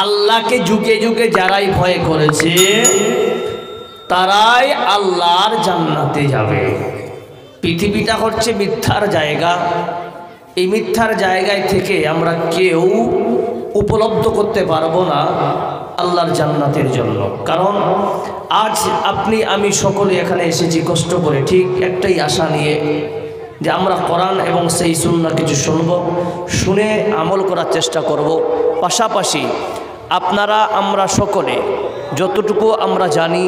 আল্লাহকে যুগে যুগে যারাই ভয় করেছে তারাই আল্লাহর জান্নাতে যাবে। পৃথিবীটা হচ্ছে মিথ্যার জায়গা। এই মিথ্যার জায়গায় থেকে আমরা কেউ উপলব্ধ করতে পারবো না আল্লাহর জান্নাতের জন্য। কারণ আজ আপনি আমি সকলে এখানে এসেছি কষ্ট করে, ঠিক একটাই আশা নিয়ে যে আমরা কোরআন এবং সেই সুন্নাহ কিছু শুনবো, শুনে আমল করার চেষ্টা করব। পাশাপাশি আপনারা আমরা সকলে যতটুকু আমরা জানি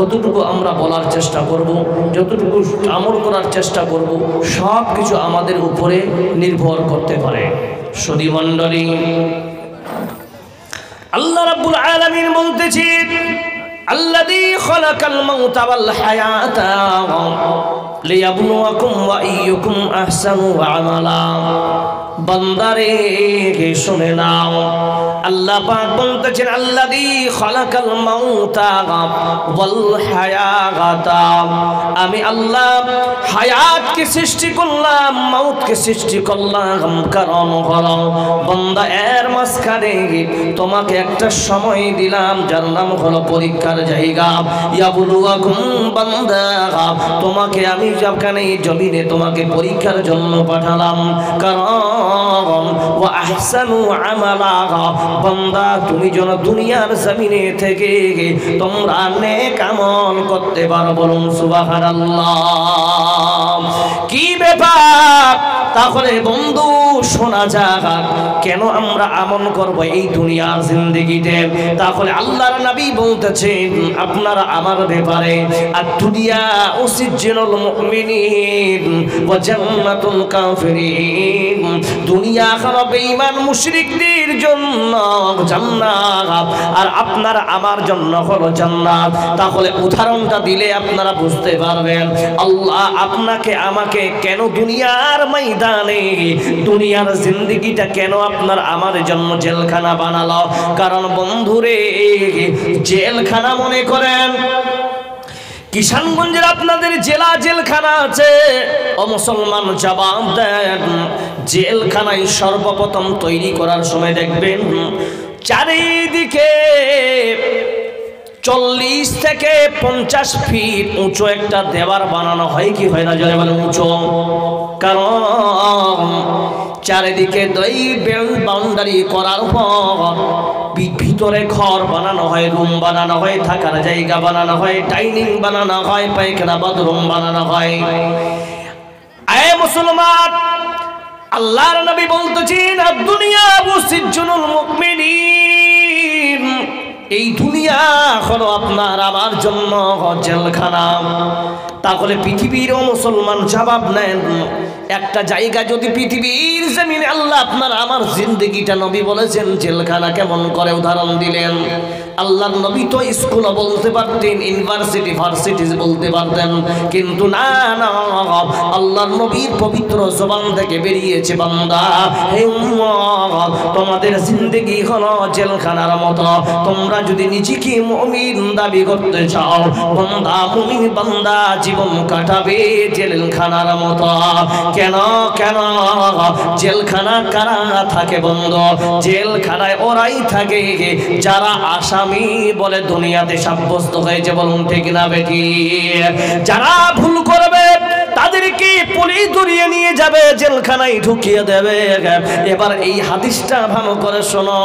অতটুকু আমরা বলার চেষ্টা করব, যতটুকু আমল করার চেষ্টা করব, সব কিছু আমাদের উপরে নির্ভর করতে পারে। সুধী মণ্ডলী, আল্লাহ রাব্বুল আলামিন বলতেছেন আল্লাযী খালাকাল মাউতা ওয়াল হায়াতা লিয়াবলুয়াকুম ওয়া আইয়ুকুম আহসানু আমালা। বান্দারে শুনে নাও, আল্লাহ পাক বলতেছেন আল্লাযী খালাকাল মাউতা ওয়াল হায়াতা, আমি আল্লাহ হায়াতকে সৃষ্টি করলাম, মাউতকে সৃষ্টি করলাম। কারণ হলো বান্দা এর মাঝখানে তোমাকে একটা সময় দিলাম যার নাম হলো পরীক্ষার জায়গা। ইয়াবলুয়াকুম বান্দা, তোমাকে আমি যেখানে জমিনে তোমাকে পরীক্ষার জন্য পাঠালাম। কারণ ওয়া আহসানু আমালা, বান্দা তুমি যেন দুনিয়ার জমিনে থেকে তোমরা নেক আমল করতে পারো। বলুন সুবহানাল্লাহ। কি ব্যাপার তাহলে বন্ধু শোনা যাক, কেন আমরা আমল করব এই দুনিয়ার জিন্দেগিতে? তাহলে আল্লাহর নবী বলতেছেন আপনারা আমার ব্যাপারে আর দুনিয়া উসিজ্জিনুল মুমিনিন ওয়া জান্নাতুল কাফিরিন, দুনিয়া হলো বেঈমান মুশরিকদের জন্য জান্নাত আর আপনার আমার জন্য হলো জান্নাত। তাহলে উদাহরণটা দিলে আপনারা বুঝতে পারবেন আল্লাহ আপনাকে আমাকে কেন দুনিয়ার ময়দানে দুনিয়ার জিন্দেগিটা কেন আপনার আমার জন্য জেলখানা বানালো। কারণ বন্ধুরে জেলখানা মনে করেন কিষানগঞ্জের আপনাদের জেলা জেলখানা আছে, ও মুসলমান জবাব দেন, জেলখানায় সর্বপ্রথম তৈরি করার সময় দেখবেন চারিদিকে 40 থেকে 50 ফিট উঁচু একটা দেওয়াল বানানো হয় কি হয় না জলে বলে উঁচু। কারণ চারিদিকে বাউন্ডারি করার পর ভিতরে ঘর বানানো হয়, রুম বানানো হয়, থাকার জায়গা বানানো হয়, ডাইনিং বানানো হয়, পায়খানা বাথরুম বানানো হয়। আয় মুসলমান, আল্লাহর নবী বলতেছেন দুনিয়া মুসিজ্জুনুল মুমিনিন, এই দুনিয়া হলো আপনার আমার জন্য জেলখানা। তাহলে পৃথিবীর মুসলমান জবাব নেন, একটা জায়গা যদি পৃথিবীর জমিনে আল্লাহ আপনার আমার জিন্দেগিটা নবী বলেছেন জেলখানা কেমন করে উদাহরণ দিলেন। আল্লাহর নবী তো স্কুলও বলতে পারতেন, ইউনিভার্সিটি ভার্সিটিজ বলতে পারতেন, কিন্তু না না, আল্লাহর নবীর পবিত্র জবান থেকে বেরিয়েছে বান্দা হে উম্মত তোমাদের জিন্দেগি হলো জেলখানার মতো। তোমরা যদি নিজেকে মুমিন দাবি করতে চাও, বান্দা মুমিন বান্দা জীবন কাটাবে জেলখানার মতো। কেন কেন জেলখানা কারা থাকে বন্ধু? জেলখানায় ওরাই থাকে যারা আসামি বলে দুনিয়াতে সাব্যস্ত হয়েছে। বলুন ঠিক না বেটি? যারা ভুল করবে তাদেরকে পুলিশ ধরিয়ে নিয়ে যাবে, জেলখানায় ঢুকিয়ে দেবে। এবার এই হাদিসটা ভালো করে শোনো।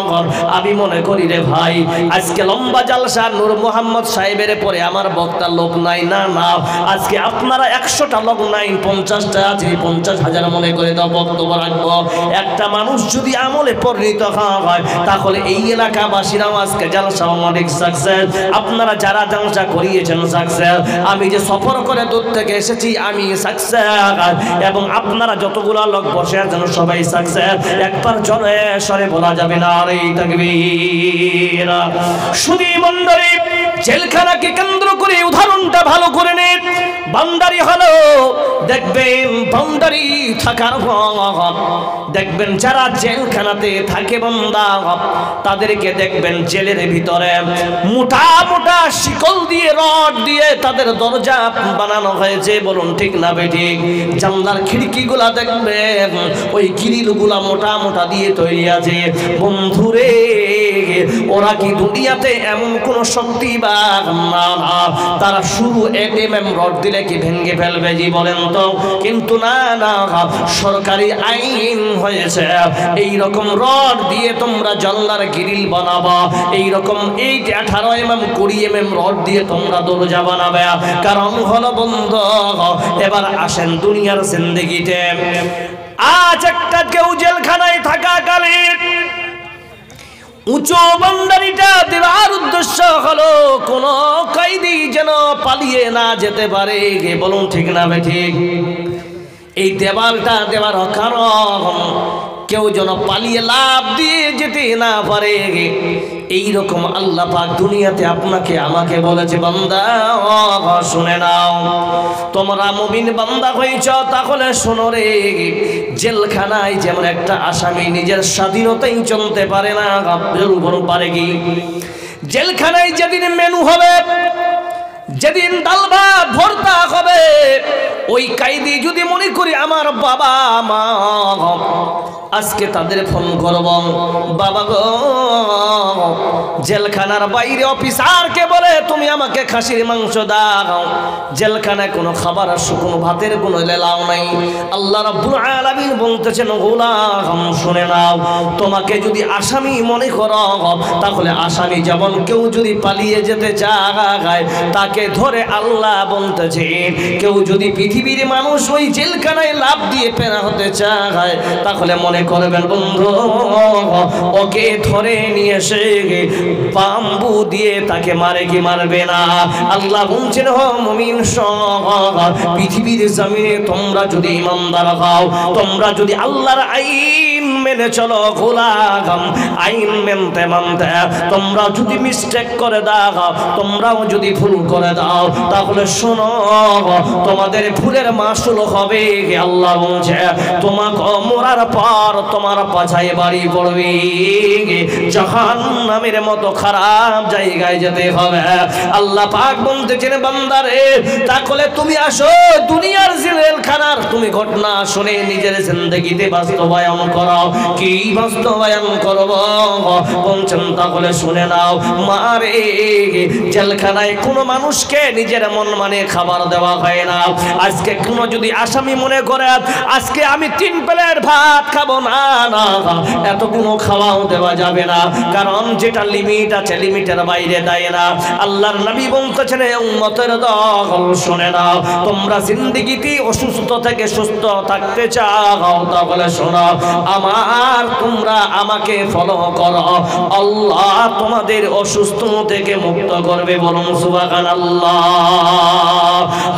আমি মনে করি রে ভাই, আজকে লম্বা জালসা নূর মোহাম্মদ সাহেবের পরে আমার বক্তার লোক নাই, না না, আজকে আপনারা 100টা লোক নাই, 50টা আছে, 50,000 মনে করে দাও বক্তব্য রাখবো। একটা মানুষ যদি আমলে পরিণত হয় তাহলে এই এলাকাবাসীরাও আজকে জালসা অনেক সাকসেস। আপনারা যারা জালসা করিয়েছেন সাকসেস, আমি যে সফর করে দূর থেকে এসেছি আমি সাকসেস, এবং আপনারা যতগুলো লোক বসে আছেন সবাই সাকসেস। একবার জোরে সরে বলা যাবে না আরে তাকবীর। সুধী মণ্ডলী, জেলখানাকে কেন্দ্র করে উদাহরণটা ভালো করে নেন। বাউন্ডারি হলো দেখবেন, বাউন্ডারি থাকার পর দেখবেন যারা জেলখানাতে থাকে বান্দা তাদেরকে দেখবেন জেলের ভিতরে মোটা মোটা শিকল দিয়ে রড দিয়ে তাদের দরজা বানানো হয়েছে। বলুন ঠিক না বেঠিক? জানলার খিড়কিগুলা দেখবেন ওই গ্রিলগুলা মোটা মোটা দিয়ে তৈরি আছে। বন্ধুরে ওরা কি দুনিয়াতে এমন কোন শক্তিবান না, তারা শুরু এটিএম রড দিলে কি ভেঙে ফেলবে জি বলেন তো? কিন্তু না না, সরকারি আইন হয়েছে এই রকম রড দিয়ে তোমরা জানলার গ্রিল বানাবা, এই রকম 18 mm 20 mm রড দিয়ে তোমরা দরজা বানাবে। কারণ হলো বন্ধ, এবার আসেন দুনিয়ার জিন্দেগিতে। আজ একটা কেউ জেলখানায় থাকাকালীন উঁচু বাউন্ডারিটা দেওয়ার উদ্দেশ্য হলো কোন কয়েদি যেন পালিয়ে না যেতে পারে, বলুন ঠিক না ঠিক? এই দেওয়ালটা দেওয়ার কারণ কেউ যেন পালিয়ে লাভ দিয়ে যেতে না পারে। এইরকম আল্লাহ পাক দুনিয়াতে আপনাকে আমাকে বলেছে, বান্দা শুনে নাও, তোমরা মুমিন বান্দা হয়েছ তাহলে শোনো রে, জেলখানায় যেমন একটা আসামি নিজের স্বাধীনতাই চলতে পারে না, আপনার উপর পারে কি? জেলখানায় যেদিন মেনু হবে, যেদিন ডাল ভাত ভর্তা হবে, ওই কায়দি যদি মনে করি আমার বাবা মা, আজকে তাদের ফোন করব, বাবা গো জেলখানার বাইরে অফিসারকে বলে তুমি আমাকে খাসির মাংস দাও, জেলখানায় কোনো খাবার শুকনো ভাতের কোনো লেলাও নাই। আল্লাহ রাব্বুল আলামিন বলতেছেন, গোলাম শুনে নাও, তোমাকে যদি আসামি মনে করো তাহলে আসামি যেমন কেউ যদি পালিয়ে যেতে চায় তাকে ধরে আল্লাহ বলতেছেন, কেউ যদি পৃথিবীর মানুষ ওই জেলখানায় লাভ দিয়ে পেরা হতে চায় তাহলে মনে করবেন বন্ধু ওকে ধরে নিয়ে এসে বাম্বু দিয়ে তাকে মারে কি মারবে না? আল্লাহ বলছেন, হ মুমিন পৃথিবীর জমিনে তোমরা যদি ইমানদার হও, তোমরা যদি আল্লাহর আইন মেনে চলো, গোলাম আইন মানতে মানতে তোমরা যদি মিস্টেক করে দাও, তোমরাও যদি ভুল করে দাও, তাহলে শোনো তোমাদের ভুলের মাসুল হবে। আল্লাহ বলছে তোমাকে মরার পর তোমার পাছায় বাড়ি পড়বে, জাহান্নামের মতো খারাপ জায়গায় যেতে হবে। আল্লাহ পাক বলতেছেন, বান্দারে তাহলে তুমি আসো দুনিয়ার জেলখানার তুমি ঘটনা শুনে নিজের জিন্দেগিতে বাস্তবায়ন করো। কি বাস্তবায়ন করব? বলছেন তাহলে শুনে নাও, মারে জেলখানায় কোনো মানুষকে নিজের মন মানে খাবার দেওয়া হয় না। আজকে কোনো যদি আসামি মনে করে আজকে আমি 3 প্লেট ভাত খাবো, না না, এত কোনো খাওয়াও দেওয়া যাবে না, কারণ যেটা লিমিট আছে লিমিটের বাইরে দেয় না। আল্লাহর নবী বলতেছেন, উম্মতের দল শুনে নাও, তোমরা জিন্দেগিতে অসুস্থ থেকে সুস্থ থাকতে চাও তাহলে শোনো, তোমরা আমাকে ফলো করো, আল্লাহ তোমাদের অসুস্থ থেকে মুক্ত করবে। বলুন সুবহানাল্লাহ।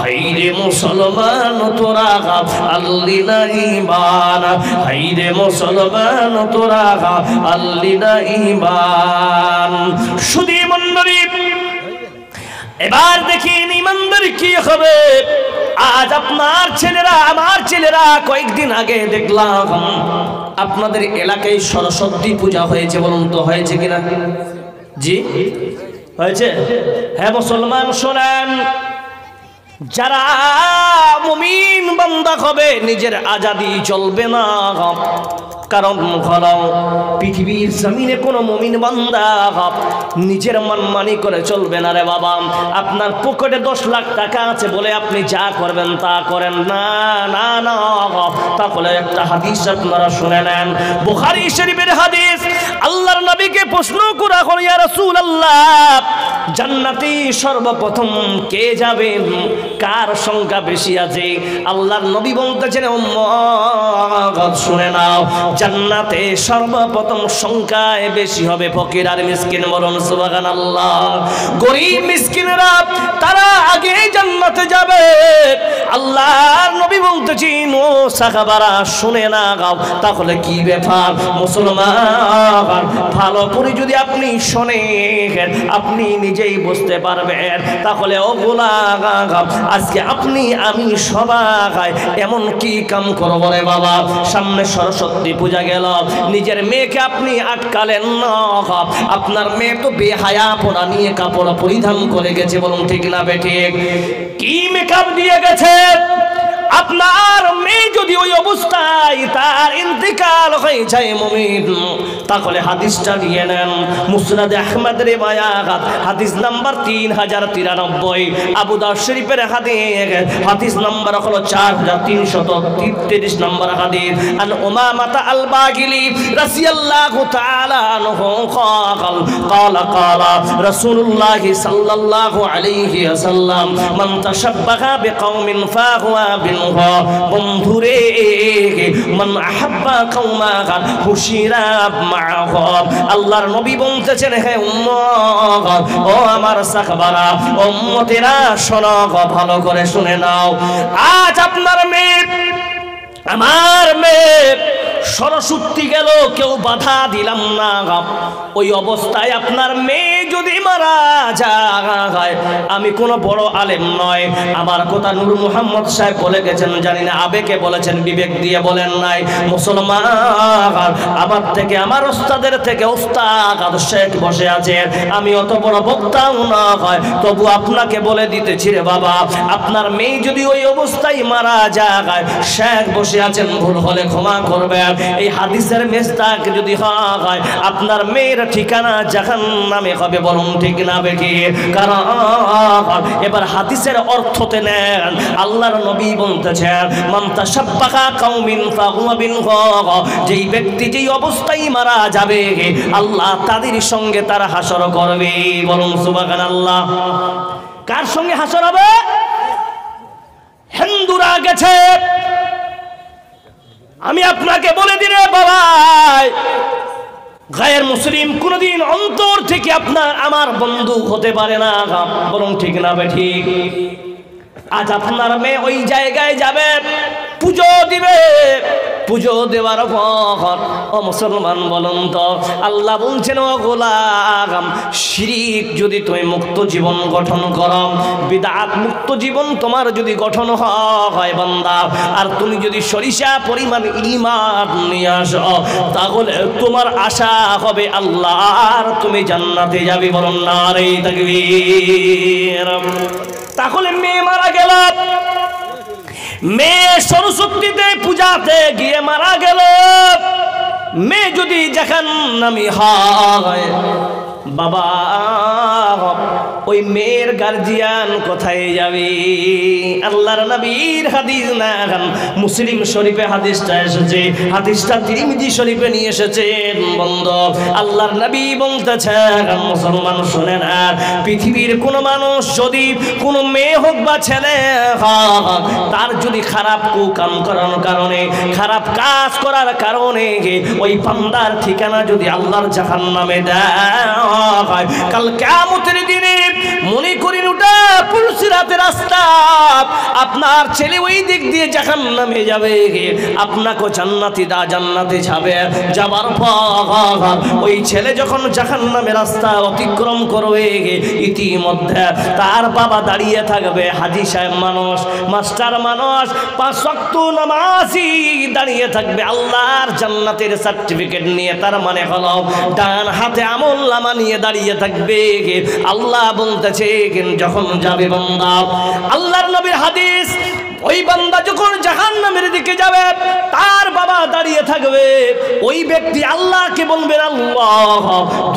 হাইরে মুসলমান তোরা আল্লিনা ঈমান, হাইরে মুসলমান তোরা আল্লিনা ঈমান। শুধু মণ্ডলী এবার দেখেন ঈমানদার কি হবে। আজ আপনার ছেলেরা আমার ছেলেরা কয়েকদিন আগে দেখলাম আপনাদের এলাকায় সরস্বতী পূজা হয়েছে, বলুন তো হয়েছে কিনা? জি হয়েছে। হ্যাঁ মুসলমান শোনেন, যারা মুমিন বান্দা হবে নিজের আজাদি চলবে না, কারণ পৃথিবীর জমিনে কোনো মুমিন বান্দা নিজের মানমানি করে চলবে না রে বাবা। আপনার পকেটে 10 লাখ টাকা আছে বলে আপনি যা করবেন তা করেন না, না না, তাহলে একটা হাদিস আপনারা শুনে নেন, বুখারী শরীফের হাদিস। আল্লাহর নবীকে প্রশ্ন করা হলো, ইয়া রাসূলুল্লাহ জান্নাতে সর্বপ্রথম কে যাবেন, কার সংখ্যা বেশি আছে? আল্লাহর নবী বলতেছেন, উম্মত শুনে নাও, জান্নাতে সর্বপ্রথম সংখ্যায় বেশি হবে ফকির আর মিসকিন। বলুন সুবহানাল্লাহ। গরীব মিসকিনরা তারা আগে জান্নাতে যাবে। আল্লাহর নবী বলতেছেন, ও সাহাবারা শুনে না গাও, তাহলে কি ব্যাপার মুসলমান? ভালো করে যদি আপনি শোনেন আপনি নিজেই বুঝতে পারবেন। তাহলে ও গোলাম আজকে আপনি আমি সবাই এমন কি কাম করব রে বাবা? সামনে সরস্বতী পূজা গেল, নিজের মেয়েকে আপনি আটকালেন না। আপনার মেয়ে তো বেহায়া পোড়া নিয়ে কাপড় পরিধান করে গেছে, বলুন ঠিক না বেঠিক? কি মেকআপ দিয়ে গেছে? আপনার মেয়ে যদি ওই অবস্থায় তার ইন্তেকাল হয়ে যায় মুমিন, তাহলে হাদিসটা নিয়ে নেন। মুসনাদ আহমদ রিওয়ায়াত হাদিস নাম্বার 3093, আবু দাউদ শরীফের হাদিস নাম্বার হলো 4333 নম্বর হাদিস। আন উমামাতা আল বাগিলি রাদিয়াল্লাহু তাআলা আনহু قال রাসূলুল্লাহ সাল্লাল্লাহু আলাইহি ওয়াসাল্লাম মান তাশাব্বাহা বিকওমিন ফাহুয়া বিনহু। বন্ধুরে, মান আহাব্বা কওমান হুশিরা মাআহু। আল্লাহর নবী বলতেছেন, হে উম্মত, ও আমার সাহাবারা, উম্মতেরা শোনো, ভালো করে শুনে নাও। আজ আপনার মেয়ে, আমার মেয়ে সরস্বতী গেল, কেউ বাধা দিলাম না। ওই অবস্থায় আপনার মেয়ে যদি মারা যায়, আমি কোনো বড় আলেম নয়, আমার কথা নূর মুহাম্মদ সাহেব বলে গেছেন, জানি না আবেগে বলেছেন, বিবেক দিয়ে বলেন নাই। মুসলমান, আমার থেকে, আমার ওস্তাদের থেকে ওস্তাদ শেখ বসে আছে, আমি অত বড় বক্তাও না হয়, তবু আপনাকে বলে দিতেছি রে বাবা, আপনার মেয়ে যদি ওই অবস্থায় মারা যায়, শেখ বসে আছেন, ভুল হলে ক্ষমা করবেন। এই হাদিসের মেস্তাক যদি হয়, আপনার মেয়ের ঠিকানা জাহান্নামে হবে, বলুন ঠিক না বেঠি? কারণ এবার হাদিসের অর্থতে নেন, আল্লাহর নবী বলতেছেন, মান তাশাব্বাহা কওমিন ফাহুয়া বিনহু। যেই ব্যক্তি যেই অবস্থায় মারা যাবে, আল্লাহ তাদের সঙ্গে তার হাসর করবে, বলুন সুবহানাল্লাহ। কার সঙ্গে হাসর হবে? হিন্দুরা গেছে। আমি আপনাকে বলে দিলে বাবা, গায়ের মুসলিম কোনদিন অন্তর থেকে আপনার আমার বন্ধু হতে পারে না, বরং ঠিক না বেঠি? আজ আপনার মেয়ে ওই জায়গায় যাবে, পুজো দিবে, পুজো দেওয়ার পর, ও মুসলমান বলুন তো, আল্লাহ বলছেন, ও গোলাম, শিরিক যদি তুমি মুক্ত জীবন গঠন করো, বিদআত মুক্ত জীবন তোমার যদি গঠন হয় বান্দা, আর তুমি যদি সরিষা পরিমাণ ঈমান নিয়ে আসো, তাহলে তোমার আশা হবে আল্লাহ, আর তুমি জান্নাতে যাবে, বলুন নারে তাকবীর। তাহলে মেয়ে মারা গেল, মেয়ে সরস্বতীতে পূজাতে গিয়ে মারা গেল, মেয়ে যদি জাহান্নামী হয়, বাবা ওই মেয়ের গার্জিয়ান কোথায় যাবে? আল্লাহর নবীর হাদিস না, মুসলিম শরীফে হাদিসটা এসেছে, হাদিসটা তিরমিজি শরীফে নিয়ে এসেছেন। বন্ধু, আল্লাহর নবী বলতেছেন, মুসলমান শুনেন, আর পৃথিবীর কোন মানুষ যদি, কোন মেয়ে হোক বা ছেলে হোক, তার যদি খারাপ কাম করার কারণে, খারাপ কাজ করার কারণে ওই বান্দার ঠিকানা যদি আল্লাহর জাহান্নামে দেয়, কাল কিয়ামতের দিনে মনে করেন ওটা পুলসিরাতের রাস্তা, আপনার ছেলে ওই দিক দিয়ে জাহান্নামে যাবে, আপনাকে জান্নাতে যাবে। যাবার পর ওই ছেলে যখন জাহান্নামের রাস্তা অতিক্রম করবে, ইতিমধ্যে তার বাবা দাঁড়িয়ে থাকবে, হাজী সাহেব মানুষ, মাস্টার মানুষ, 5 ওয়াক্ত নামাজি দাঁড়িয়ে থাকবে, আল্লাহর জান্নাতের সার্টিফিকেট নিয়ে, তার মানে হলো ডান হাতে আমলনামা নিয়ে দাঁড়িয়ে থাকবে। আল্লাহ বলতেছে, যখন যাবে বান্দা, আল্লাহর নবীর হাদিস, ওই বান্দা যখন জাহান্নামের দিকে যাবে, তার বাবা দাঁড়িয়ে থাকবে, ওই ব্যক্তি আল্লাহকে বলবেন, আল্লাহ,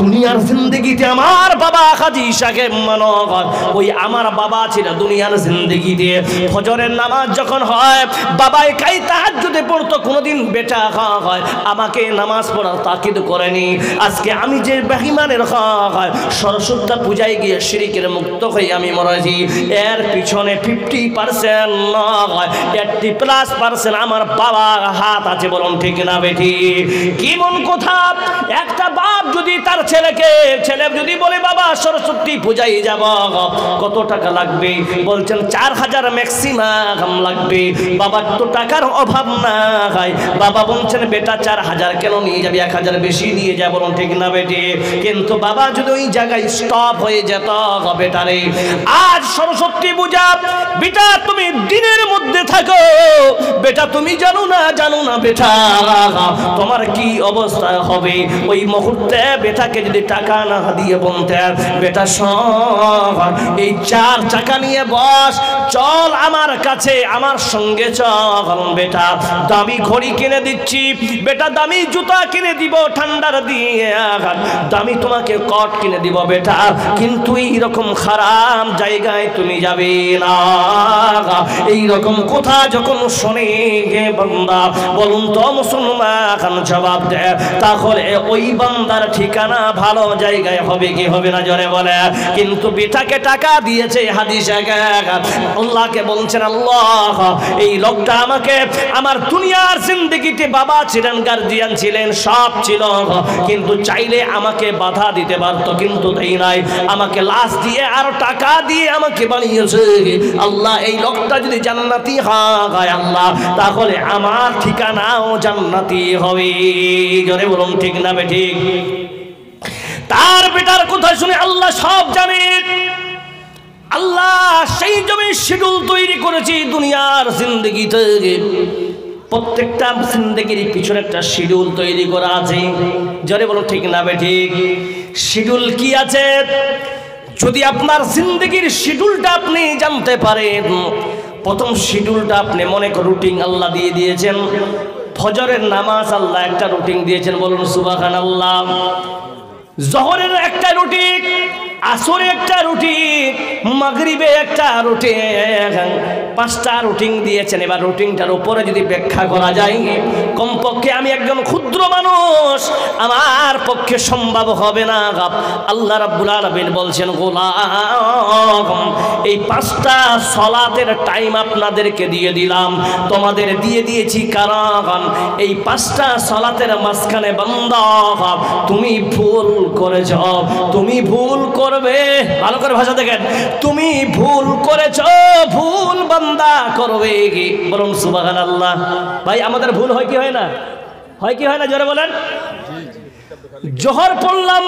দুনিয়ার জিন্দেগিতে আমার বাবা হাজী সাহেব মানব, ওই আমার বাবা ছিল দুনিয়ার জিন্দেগিতে ফজরের নামাজ যখন হয়, বাবা একাই তাহাজ্জুদে পড়তো, কোনোদিন বেটা হয় আমাকে নামাজ পড়ার তাকিদ করেনি। আজকে আমি যে বেঈমানের হয় সরস্বতী পূজায় গিয়ে শিরকের মুক্ত হয়ে আমি মরেছি, এর পিছনে 50% 80+ আমার বাবার হাত আছে, বলুন ঠিক না বেঠি? কি মন কথা? একটা বাপ যদি তার ছেলে যদি বলে, বাবা সরস্বতী পূজায় যাব, কত টাকা লাগবে? বলছেন 4000 ম্যাক্সিমাম লাগবে। বাবার তো টাকার অভাব না, বাবা বলছেন, বেটা 4000 কেন নিয়ে যাবি, 1000 বেশি নিয়ে যাব, বলুন ঠিক না বেটি? কিন্তু বাবা যদি ওই জায়গায় স্টপ হয়ে যেত, বেটারে আজ সরস্বতী পূজা, বেটা তুমি দিনের মধ্যে থাকো বেটা, তুমি জানো না বেটা তোমার কি অবস্থা হবে। ওই মুহূর্তে বেটাকে যদি টাকা না দিয়ে বলতে, বেটা শোন, এই 4 চাকা নিয়ে বস, চল আমার কাছে, আমার সঙ্গে চল বেটা, দামি ঘড়ি কিনে দিচ্ছি বেটা, দামি জুতা কিনে দিব ঠান্ডার দিয়ে, দামি তোমাকে কট কিনে দিব বেটা, কিন্তু এইরকম খারাপ জায়গায় তুমি যাবে না। এইরকম কথা যখন শোনে গে বান্দা, বলুন তো মুসলমান জবাব দেয়, তাহলে ওই বান্দার ঠিকানা ভালো জায়গায় হবে কি হবে না জোরে বলে। কিন্তু বেটাকে টাকা দিয়েছে, হাদিসে আল্লাহকে বলছেন, আল্লাহ এই লোকটা আমাকে আমার দুনিয়ার জিন্দেগিতে বাবা ছিলেন, গার্জিয়ান ছিলেন, সব ছিল, কিন্তু চাইলে আমাকে বাধা দিতে পারতো, কিন্তু দেই নাই, আমাকে লাশ দিয়ে আর টাকা দিয়ে আমাকে বানিয়েছে। আল্লাহ এই লোকটা যদি জান্নাতি হয় আল্লাহ, তাহলে আমার ঠিকানাও জান্নাতি হবে। জোরে বলুন ঠিক না বেঠিক? তার বেটার কথা শুনে আল্লাহ সব জানেন। আল্লাহ সেই জমি শিডিউল তৈরি করেছি দুনিয়ার জিন্দেগিতে, প্রত্যেকটা জিন্দেগির পিছনে একটা শিডিউল তৈরি করা আছে। জোরে বলুন ঠিক না বেঠিক? শিডিউল কি আছে? যদি আপনার জিন্দেগির শিডিউলটা আপনি জানতে পারেন, প্রথম শিডিউলটা আপনি মনে করুন রুটিন আল্লাহ দিয়ে দিয়েছেন। ফজরের নামাজ আল্লাহ একটা রুটিন দিয়েছেন, বলুন সুবহানাল্লাহ। জোহরের একটা রুটিন, আসরে একটা রুটিন, মাগরিবে একটা রুটিন, 5টা রুটিন দিয়েছেন। এবার রুটিনটার উপরে যদি ব্যাখ্যা করা যায়, কমপক্ষে আমি একজন ক্ষুদ্র মানুষ, আমার পক্ষে সম্ভব হবে না। আল্লাহ রাব্বুল আলামিন বলছেন, গোলাম এই 5টা সালাতের টাইম আপনাদেরকে দিয়ে দিলাম, তোমাদের দিয়ে দিয়েছি, কারণ এই 5টা সালাতের মাঝখানে বান্দা তুমি ভুল করেছ, তুমি ভুল করবে, ভালো করে ভাষা দেখেন, তুমি ভুল করেছ, ভুল বান্দা করবে কি, বলুন সুবহানাল্লাহ। ভাই আমাদের ভুল হয় কি হয় না? হয় কি হয় না জোরে বলেন? জোহর পড়লাম,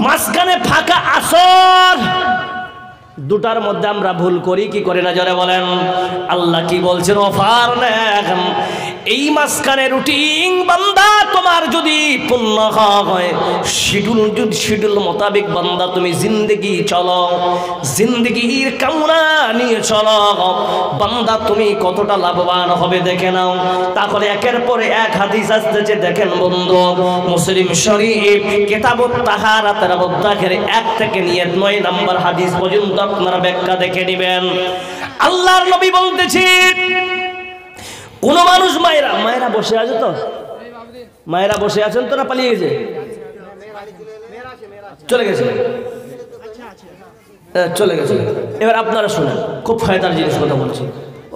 মাঝখানে ফাঁকা আসর, দুটার মধ্যে আমরা ভুল করি কি করি না জোরে বলেন? আল্লাহ কি বলছেন? অফার নেন, এই মাঝখানে রুটিন বান্দা তোমার যদি পূর্ণ হয়, শিডিউল মোতাবেক বান্দা তুমি জিন্দেগি চলো, জিন্দেগির কামনা নিয়ে চলো, বান্দা তুমি কতটা লাভবান হবে দেখে নাও। তাহলে একের পরে এক হাদিস আসতেছে, দেখেন বন্ধু, মুসলিম শরীফ কিতাবুত তাহারাতের মধ্যে 1 থেকে নিয়ে 9 নম্বর হাদিস পর্যন্ত আপনারা ব্যাখ্যা দেখে নেবেন। আল্লাহর নবী বলতেছেন, কোন মানুষ, মায়েরা বসে আছে তো, মায়েরা বসে আছেন তো না পালিয়ে গেছে? চলে গেছে, চলে গেছে। এবার আপনারা শুনেন, খুব ফায়দার জিনিস কথা বলছি,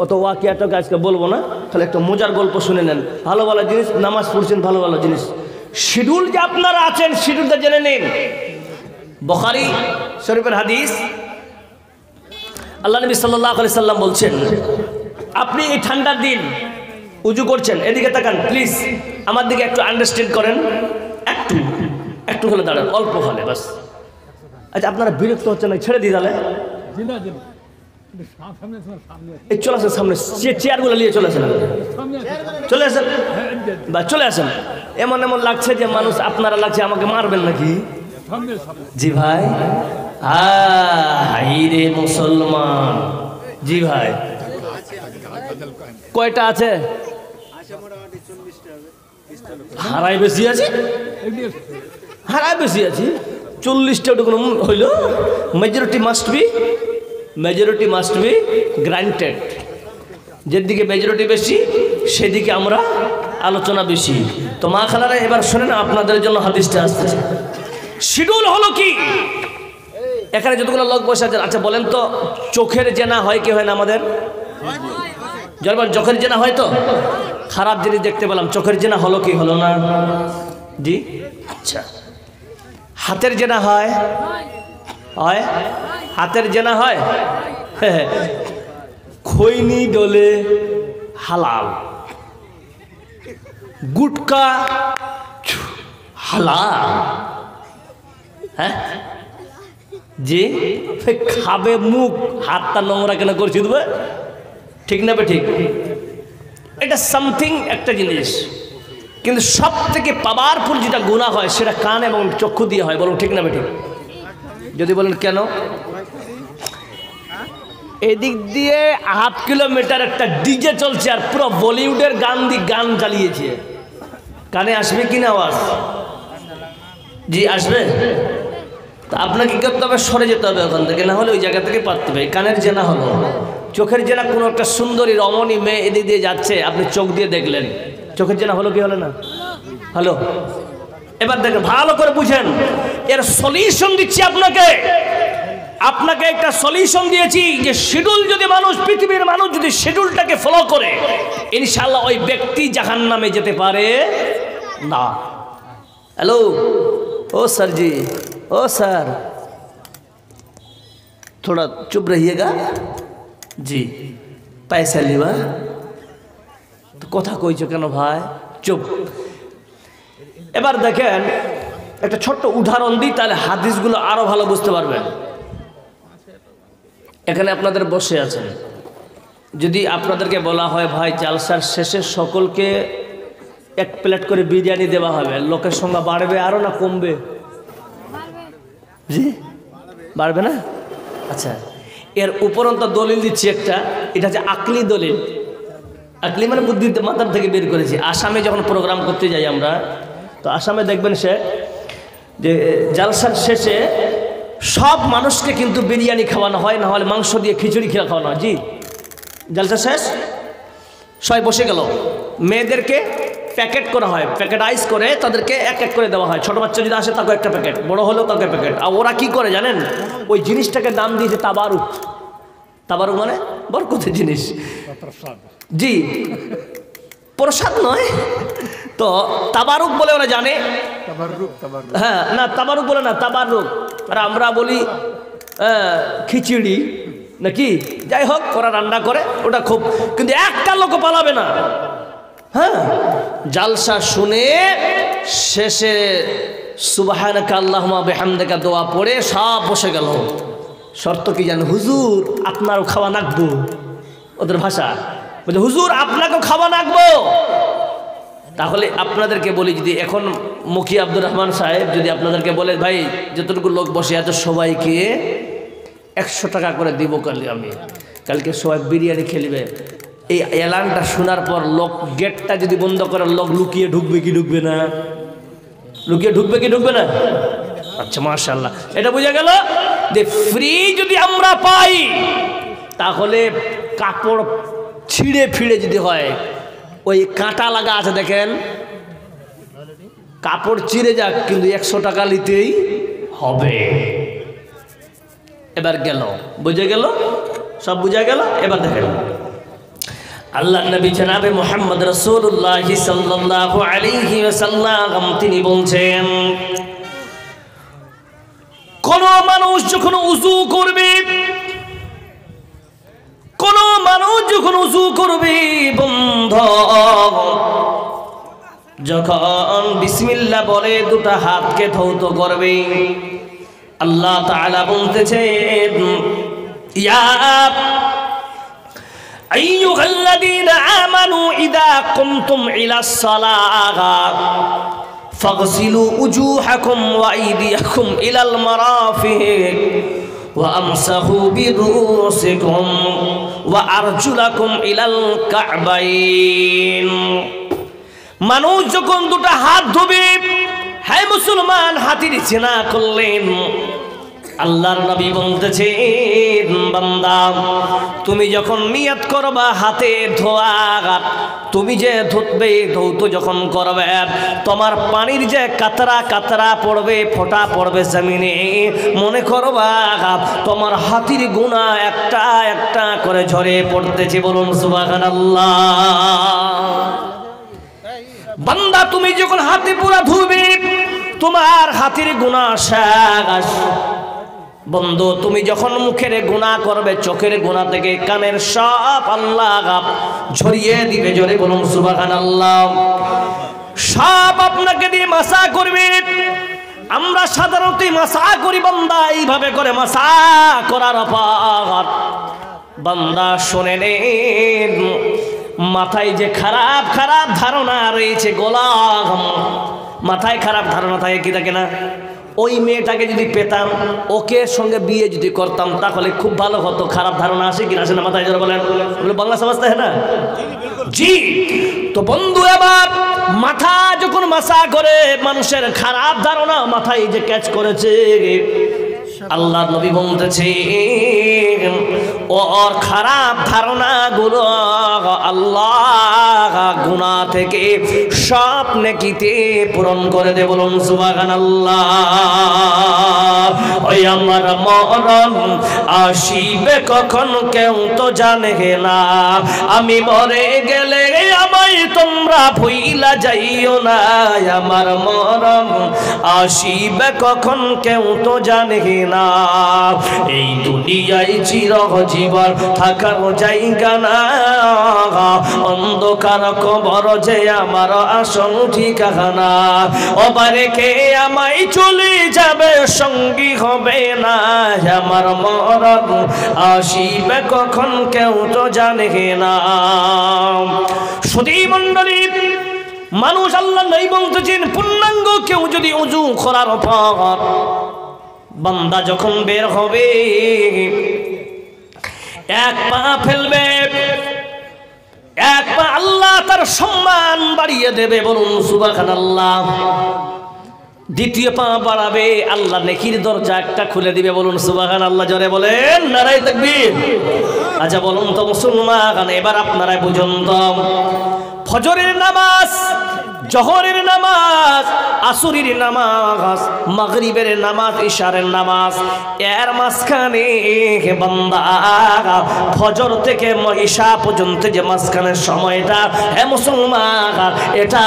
অত ওয়াকিয়াটাকে আজকে বলবো না, তাহলে একটা মজার গল্প শুনে নেন। ভালো ভালো জিনিস, নামাজ পড়ছেন, ভালো ভালো জিনিস, শিডিউল যে আপনারা আছেন শিডিউলটা জেনে নিন। বুখারী শরীফের হাদিস, আল্লাহ নবী সাল্লাল্লাহু আলাইহি সাল্লাম বলছেন, আপনি এই ঠান্ডার দিন উজু করছেন, এদিকে তাকান প্লিজ, আমার দিকে একটু আন্ডারস্ট্যান্ড করেন, একটু হলে দাঁড়ান, অল্প হলে বাস। আচ্ছা আপনারা বিরক্ত হচ্ছেন না? ছেড়ে দিই তাহলে, এই চলে আসেন সামনে, চেয়ারগুলো নিয়ে চলে আসেন, চলে আসেন বা চলে আসেন। এমন এমন লাগছে যে মানুষ, আপনারা লাগছে আমাকে মারবেন নাকি? জি ভাই, হাই রে মুসলমান, জি ভাই কয়টা আছে? হারায় বেশি আছে, হারায় বেশি আছে, 40টা ওটা কোনো হইল। Majority must be granted. যেদিকে মেজরিটি বেশি সেদিকে আমরা আলোচনা বেশি। তো মা খালারা এবার শোনেন, আপনাদের জন্য হাদিসটা আসতেছে। শিডিউল হলো কি? এখানে যতগুলো লোক বসে আছেন, আচ্ছা বলেন তো, চোখের জেনা হয় কি হয় না আমাদের? জলবার চোখের জেনা হয় তো? খারাপ জিনিস দেখতে পেলাম, চোখের জেনা হলো কি হলো না? জি আচ্ছা। হাতের জেনা হয়? হয়, হাতের জেনা হয়। খৈনি ডলে হালাল, গুটকা হালাল, হ্যাঁ জি। খাবে মুখ, হাতটা নোংরা কেন করছি দেবে? ঠিক না ঠিক? এটা সামথিং একটা জিনিস, কিন্তু সব থেকে পাওয়ারফুল যেটা গুনাহ হয় সেটা কান এবং চক্ষু দিয়ে হয়। বলুন ঠিক না ঠিক? যদি বলেন কেন? এদিক দিয়ে 1/2 কিলোমিটার একটা ডিজে চলছে আর পুরো বলিউডের গান দিয়ে গান চালিয়েছে, কানে আসবে কিনা আওয়াজ? জি আসবে। তা আপনাকে কি করতে হবে? সরে যেতে হবে ওখান থেকে, না হলে ওই জায়গা থেকে পারতে হবে। কানের জেনা হলো, চোখের জেনা কোনো একটা সুন্দরী রমণী মেয়ে এদিক দিয়ে যাচ্ছে, আপনি চোখ দিয়ে দেখলেন, চোখের জেনা হলো কি হলো না? হলো। এবার দেখেন ভালো করে বুঝেন, এর সলিউশন দিচ্ছি আপনাকে একটা সলিউশন দিয়েছি যে শিডিউল যদি মানুষ, পৃথিবীর মানুষ যদি শিডিউলটাকে ফলো করে, ইনশাআল্লাহ ওই ব্যক্তি জাহান্নামে যেতে পারে না। हेलो ओ सर जी, ओ सर थोड़ा चुप रहिएगा जी, पैसा लिवा। तो कथा কইছো কেন ভাই? চুপ। এবার দেখেন একটা ছোট্ট উদাহরণ দিই, তাহলে হাদিসগুলো আরো ভালো বুঝতে পারবেন। এখানে আপনাদের বসে আছেন, যদি আপনাদেরকে বলা হয় ভাই জালসার শেষে সকলকে 1 প্লেট করে বিরিয়ানি দেওয়া হবে, লোকের সংখ্যা বাড়বে আরো না কমবে? জি বাড়বে না? আচ্ছা, এর উপরন্ত দলিল দিচ্ছি একটা, এটা হচ্ছে আকলি দলিল। আকলি মানে বুদ্ধি মাথার থেকে বের করেছি। আসামে যখন প্রোগ্রাম করতে যাই আমরা, তো আসামে দেখবেন সে যে জালসার শেষে সব মানুষকে কিন্তু বিরিয়ানি খাওয়ানো হয়, না হলে মাংস দিয়ে খিচুড়ি খাওয়ানো হয়। জি, জালসা শেষ সবাই বসে গেল, মেয়েদেরকে প্যাকেট করা হয়, প্যাকেটাইজ করে তাদেরকে 1 করে দেওয়া হয়। ছোট বাচ্চা যদি আসে তাকে একটা প্যাকেট, বড় হলেও তাকে প্যাকেট। আর ওরা কি করে জানেন? ওই জিনিসটাকে নাম দিয়েছে তাবারুক। তাবারুক মানে বরকতের জিনিস। জি, প্রসাদ নয় তো, তাবারুক বলে ওরা জানে। হ্যাঁ না, তাবারুক বলে না, তাবারুক। আর আমরা বলি খিচুড়ি নাকি, যাই হোক ওরা রান্না করে ওটা খুব, কিন্তু একটা লোক পালাবে না। হ্যাঁ, জালসা শুনে শেষে সুবহানাকা আল্লাহুম্মা বিহামদিকা দোয়া পড়ে সব বসে গেল। শর্ত কি জানেন? হুজুর আপনারও খাওয়া নাকবো। ওদের ভাষা বলছে হুজুর আপনাকেও খাওয়া নাকবো। তাহলে আপনাদেরকে বলি, যদি এখন মুখী আব্দুর রহমান সাহেব যদি আপনাদেরকে বলে ভাই যতটুকু লোক বসে আছে সবাইকে 100 টাকা করে দিব কালকে, আমি কালকে সবাই বিরিয়ানি খেলিবে, এই এলানটা শোনার পর লোক গেটটা যদি বন্ধ করে লোক লুকিয়ে ঢুকবে কি ঢুকবে না? লুকিয়ে ঢুকবে কি ঢুকবে না? আচ্ছা মাশাআল্লাহ, এটা বোঝা গেল যে ফ্রি যদি আমরা পাই তাহলে কাপড় ছিঁড়ে ফিরে যদি হয়, ওই কাঁটা লাগা আছে দেখেন, কাপড় চিড়ে যাক কিন্তু 100 টাকা নিতেই হবে। এবার গেল, বুঝে গেল, সব বুঝা গেল। এবার দেখেন আল্লাহ নবী জনাবে মুহাম্মদ রাসূলুল্লাহ সাল্লাল্লাহু আলাইহি ওয়াসাল্লাম তিনি বলছেন, কোন মানুষ যখন ওযু করবে, কোন মানুষ যখন ওযু করবে বন্ধু, যখন বিসমিল্লাহ বলে দুটো হাতকে ধৌত করবে, আল্লাহ তাআলা বলতেছেন ইয়া আইয়ুহাল্লাযীনা আমানু ইযা কুমতুম ইলাস সালাহ ফাগসিলু উজুহাকুম ওয়া আইদিয়াকুম ইলাল মারাফিক ওয়া আমসাহু বিরুসিকুম ওয়া আরজুলাকুম ইলাল কা'বাইন। মানুষ যখন দুটো হাত ধোবে, হে মুসলমান হাতের চেনা করলেন, আল্লাহর নবী বলতেছেন বান্দা তুমি যখন নিয়ত করবা হাতে ধোয়া, তুমি যে ধুতবে ধৌত যখন করবে, তোমার পানির যে কাতরা কাতরা পড়বে, ফোঁটা পড়বে জমিনে, মনে করবা তোমার হাতির গুনাহ একটা একটা করে ঝরে পড়তেছে। বলুন সুবহানাল্লাহ। বান্দা তুমি যখন হাতে পুরা ধুবে তোমার হাতের গুনাহ শেষ। বন্ধু তুমি যখন মুখের গুনাহ করবে, চোখের গুনাহ থেকে কানের সব আল্লাহ ঝরিয়ে দিবে। জোরে বলুন সুবহানাল্লাহ। সব আপনাকে দিয়ে মাসা করবে। আমরা সাধারণত মাসা করি বান্দা এইভাবে করে, মাসা করার পর বান্দা শুনে নেন, মাথায় যে খারাপ খারাপ ধারণা রয়েছে, গোলাম মাথায় খারাপ ধারণা থাকে কি থাকে না? ওই মেয়েটাকে যদি পেতাম, ওকে সঙ্গে বিয়ে যদি করতাম তাহলে খুব ভালো হতো। খারাপ ধারণা আসে কিনা আসে না মাথায়? যারা বলেন বাংলা সমাজতে হ্যাঁ না জি। তো বন্ধু, এবার মাথা যখন মাসা করে মানুষের খারাপ ধারণা মাথায় যে ক্যাচ করেছে, আল্লাহ নবী বলতেছে ওর খারাপ ধারণাগুলো আল্লাহ গুনাহ থেকে সব নেকিতে পূরণ করে দে। বলুন সুবহানাল্লাহ। ওই আমার মরণ আসিবে কখন কেউ তো জানে না, আমি মরে গেলে আমায় তোমরা ভুইলা যাইও না। আমার মরণ আসিবে কখন কেউ তো জানে না, এই দুনিয়ায় চিরজীবন থাকার জায়গা না, অন্ধকার কবর যে আমার আসল ঠিকানা। ওবারে কে আমায় চলে যাবে, সঙ্গী হবে না। আমার মরণ আসিবে কখন কেউ তো জানে না। সুধী মণ্ডলী, মানুষ আল্লাহ নাই বলতেছেন পূর্ণাঙ্গ কেউ যদি ওযু করার পর বান্দা যখন বের হবে, এক পা ফেলবে, এক পা আল্লাহ তার সম্মান বাড়িয়ে দেবে। বলুন সুবহানাল্লাহ। দ্বিতীয় পা বাড়াবে, আল্লাহ নেকির দরজা একটা খুলে দিবে। বলুন সুবহানাল্লাহ। জোরে বলেন নারায়ে তাকবীর। আচ্ছা বলুন তো মুসলমান, এবার আপনারাই বুঝুন তো, ফজরের নামাজ, জোহরের নামাজ, আসরের নামাজ, মাগরিবের নামাজ, ইশারের নামাজ, এর মাঝখানে বান্দা ফজর থেকে ইশা পর্যন্ত যে মাঝখানের সময়টা, হে মুসলমান, এটা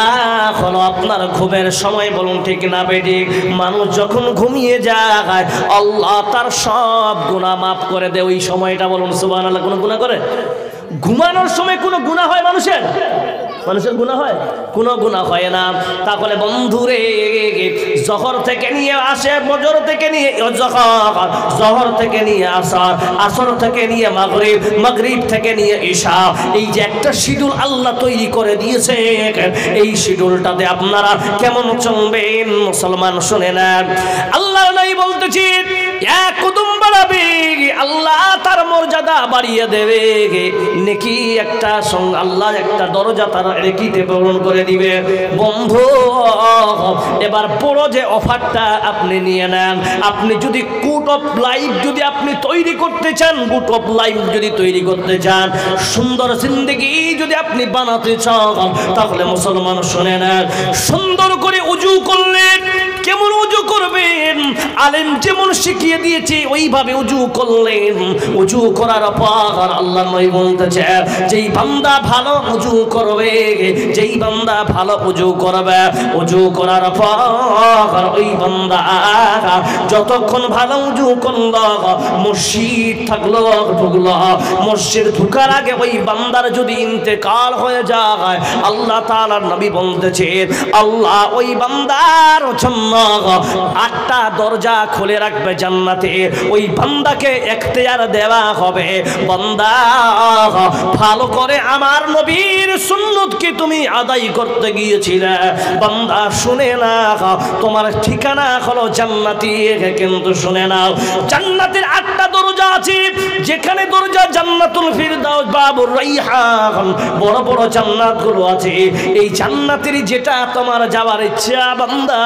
হলো আপনার ঘুমের সময়। বলুন ঠিক না বেঠিক? মানুষ যখন ঘুমিয়ে যায় আল্লাহ তার সব গুনাহ মাফ করে দেয় ওই সময়টা। বলুন সুবহানাল্লাহ। কোনো গুনাহ করে? ঘুমানোর সময় কোনো গুনাহ হয় মানুষের? মানুষের গুনাহ হয়? কোনো গুনাহ হয় না। তাহলে বন্ধুরে, জোহর থেকে নিয়ে আসে, ফজর থেকে নিয়ে জোহর, জোহর থেকে নিয়ে আসর, আসর থেকে নিয়ে মাগরিব, মাগরিব থেকে নিয়ে ঈশা, এই যে একটা শিডিউল আল্লাহ তৈরি করে দিয়েছে, এই শিডিউলটাতে আপনারা কেমন চলবেন মুসলমান শুনে নেন। আল্লাহ নাই বলতেছি এক কদম বাড়াবে আল্লাহ তার মর্যাদা বাড়িয়ে দেবে, নেকি একটা সঙ্গে আল্লাহ একটা দরজা তার নেকিতে পূরণ করে দিবে। বন্ধু, এবার বড় যে অফারটা আপনি নিয়ে নেন। আপনি যদি গুড অফ লাইফ যদি আপনি তৈরি করতে চান, গুড অফ লাইফ যদি তৈরি করতে চান, সুন্দর জিন্দেগি যদি আপনি বানাতে চান, তাহলে মুসলমান শুনে নেন, সুন্দর করে উজু করলেন। কেমন উজু করবেন? আলেম যেমন শিখিয়ে দিয়েছে ওইভাবে উজু করলেন। উজু করার পর আল্লাহ নবী বলতেছে, যেই বান্দা ভালো উজু করবে, যেই বান্দা ভালো উজু করবে, উজু করার পর ওই বান্দা যতক্ষণ ভালো উজু করলো, মসজিদ থাকলো, ঢুকলো, মসজিদ ঢুকার আগে ওই বান্দার যদি ইন্তেকাল হয়ে যায়, আল্লাহ তাআলার নবী বলতেছে আল্লাহ ওই বান্দার জন্য 8টা দরজা খুলে রাখবে জান্নাতে। ওই বান্দাকে ইখতিয়ার দেওয়া হবে, বান্দা ভালো করে আমার নবীর সুন্নতকে তুমি আদায় করতে গিয়েছিলে, বান্দা শুনে না, তোমার ঠিকানা হলো জান্নাতি। কিন্তু শুনে নাও, জান্নাতের 8টা দরজা আছে, যেখানে দরজা জান্নাতুল ফিরদাউস, বাবুর রাইহান, বড় বড় জান্নাতগুলো আছে। এই জান্নাতের যেটা তোমার যাওয়ার ইচ্ছা বান্দা,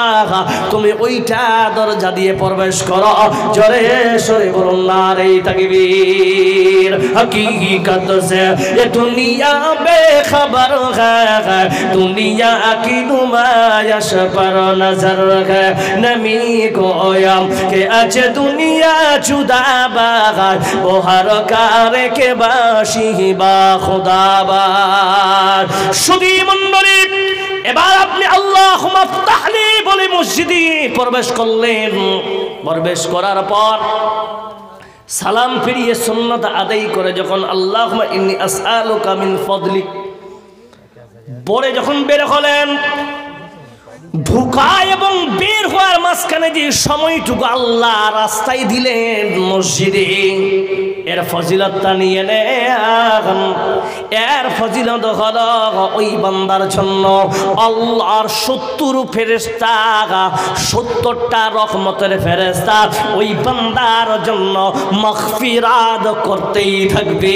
তুমি ওইটা দরজা দিয়ে প্রবেশ করো। জোরে সরে বলুন নারে তাকবীর। हकीकत से ये दुनिया बेखबर है, दुनिया की नुमाइश पर नजर है। नमी गोया के आज दुनिया जुदा बागार, वो हर कार के बाशी बा खुदाबार। सुधी मंडली, এবার আপনি আল্লাহুম্মা ফতাহলি বলে মসজিদে প্রবেশ করলেন। প্রবেশ করার পর সালাম ফিরিয়ে সুন্নাত আদায় করে যখন আল্লাহুম্মা ইন্নী আসআলুকা মিন ফাদলিক পরে যখন বের হলেন, ঢোকা এবং বের হওয়ার মাঝখানে যে সময়টুকু আল্লাহ রাস্তায় দিলেন মসজিদে, এর ফজিলতটা নিয়ে নেন। এর ফজিলত হলো ওই বান্দার জন্য আল্লাহর 70 ফেরেশতা, 70টা রহমতের ফেরেশতা ওই বান্দার জন্য মাগফিরাত করতেই থাকবে।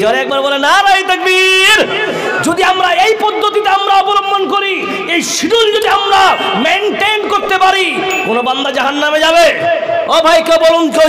জোরে একবার বলে নারায়ে তাকবীর। যদি আমরা এই পদ্ধতিতে আমরা অবলম্বন করি, এই শিডিউল যদি আমরা মেইনটেইন করতে পারি, কোন বান্দা জাহান্নামে যাবে? ও ভাই কে বলুন কেউ